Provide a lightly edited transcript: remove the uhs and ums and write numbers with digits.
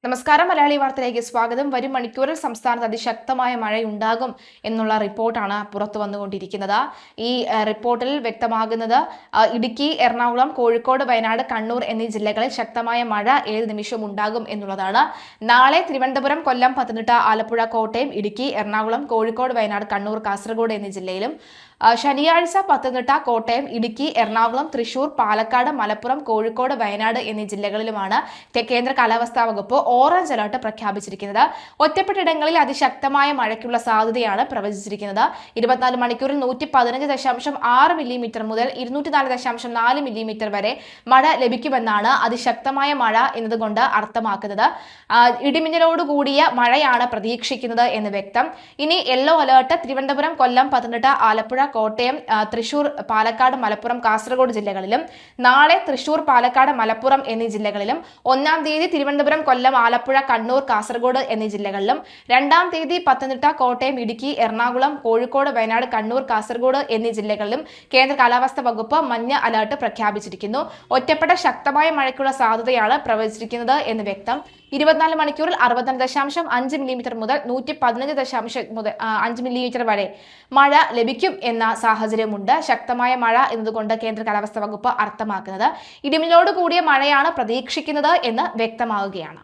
നമസ്കാരം. മലയാളി വാർത്തയിലേക്ക് സ്വാഗതം. വരും മണിക്കൂറിൽ സംസ്ഥാനത്ത് അതിശക്തമായ മഴയുണ്ടാകും എന്നുള്ള റിപ്പോർട്ടാണ് പുറത്തു വന്നുകൊണ്ടിരിക്കുന്നത്. ഈ റിപ്പോർട്ടിൽ വ്യക്തമാകുന്നത് ഇടുക്കി, എറണാകുളം, കോഴിക്കോട്, വയനാട്, കണ്ണൂർ എന്നീ ജില്ലകളിൽ ശക്തമായ മഴ ഏത് നിമിഷവും ഉണ്ടാകും എന്നുള്ളതാണ്. നാളെ തിരുവനന്തപുരം, കൊല്ലം, പത്തനംതിട്ട, ആലപ്പുഴ, കോട്ടയം, ഇടുക്കി, എറണാകുളം, കോഴിക്കോട്, വയനാട്, കണ്ണൂർ, കാസർഗോഡ് എന്നീ ജില്ലയിലും ശനിയാഴ്ച പത്തനംതിട്ട, കോട്ടയം, ഇടുക്കി, എറണാകുളം, തൃശൂർ, പാലക്കാട്, മലപ്പുറം, കോഴിക്കോട്, വയനാട് എന്നീ ജില്ലകളിലുമാണ് കേന്ദ്ര കാലാവസ്ഥാ വകുപ്പ് ഓറഞ്ച് അലർട്ട് പ്രഖ്യാപിച്ചിരിക്കുന്നത്. ഒറ്റപ്പെട്ടിടങ്ങളിൽ അതിശക്തമായ മഴയ്ക്കുള്ള സാധ്യതയാണ് പ്രവചിച്ചിരിക്കുന്നത്. 24 മണിക്കൂറിൽ 115.6 മില്ലിമീറ്റർ മുതൽ 204.4 മില്ലിമീറ്റർ വരെ മഴ ലഭിക്കുമെന്നാണ് അതിശക്തമായ മഴ എന്നതുകൊണ്ട് അർത്ഥമാക്കുന്നത്. ഇടിമിന്നലോടുകൂടിയ മഴയാണ് പ്രതീക്ഷിക്കുന്നത് എന്ന് വ്യക്തം. ഇനി യെല്ലോ അലർട്ട് തിരുവനന്തപുരം, കൊല്ലം, പത്തനംതിട്ട, ആലപ്പുഴ, കോട്ടയം, തൃശൂർ, പാലക്കാട്, മലപ്പുറം, കാസർഗോഡ് ജില്ലകളിലും നാളെ തൃശൂർ, പാലക്കാട്, മലപ്പുറം എന്നീ ജില്ലകളിലും 1-ാം തീയതി തിരുവനന്തപുരം, കൊല്ലം, ആലപ്പുഴ, കണ്ണൂർ, കാസർഗോഡ് എന്നീ ജില്ലകളിലും 2-ാം തീയതി പത്തനംതിട്ട, കോട്ടയം, ഇടുക്കി, എറണാകുളം, കോഴിക്കോട്, വയനാട്, കണ്ണൂർ, കാസർഗോഡ് എന്നീ ജില്ലകളിലും കേന്ദ്ര കാലാവസ്ഥാ വകുപ്പ് മഞ്ഞ അലർട്ട് പ്രഖ്യാപിച്ചിരിക്കുന്നു. ഒറ്റപ്പെട്ട ശക്തമായ മഴയ്ക്കുള്ള സാധ്യതയാണ് പ്രവചിച്ചിരിക്കുന്നത് എന്ന് വ്യക്തം. 24 മണിക്കൂറിൽ 62.5 മില്ലിമീറ്റർ മുതൽ 115.5 മില്ലിമീറ്റർ വരെ മഴ ലഭിക്കും എന്ന സാഹചര്യമുണ്ട്. ശക്തമായ മഴ എന്നതുകൊണ്ട് കേന്ദ്ര കാലാവസ്ഥാ വകുപ്പ് അർത്ഥമാക്കുന്നത് ഇടിമിന്നലോട് കൂടിയ മഴയാണ് പ്രതീക്ഷിക്കുന്നത് എന്ന് വ്യക്തമാവുകയാണ്.